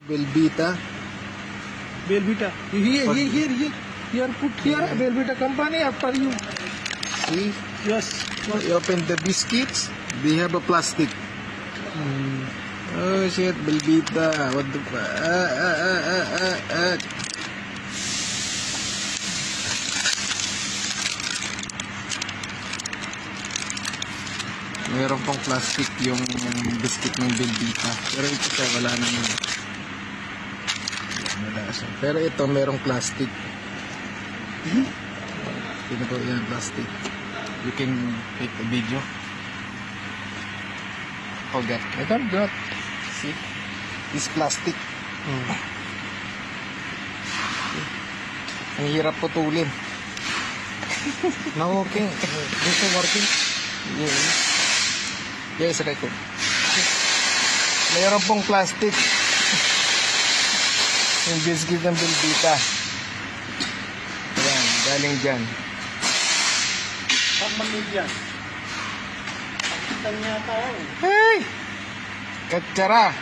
Belvita. Belvita. Here, put here, Belvita company after you. See? Yes. You open the biscuits, they have a plastic. Oh shit, Belvita. What the Meron pong plastic yung biscuit ng Belvita. Pero ito siya, wala naman. Wala siya. Pero ito, merong plastic. Ito po yan, plastic. You can take a video. Forget. I don't do it. See? This plastic. Ang hirap putulin. No working. This is working. Yes, record. Mayroon pong plastic. Yung biscuit ng Belvita. Ayan, galing dyan. Saan manig yan? Pakitan niya tayo. Hey! Katsara!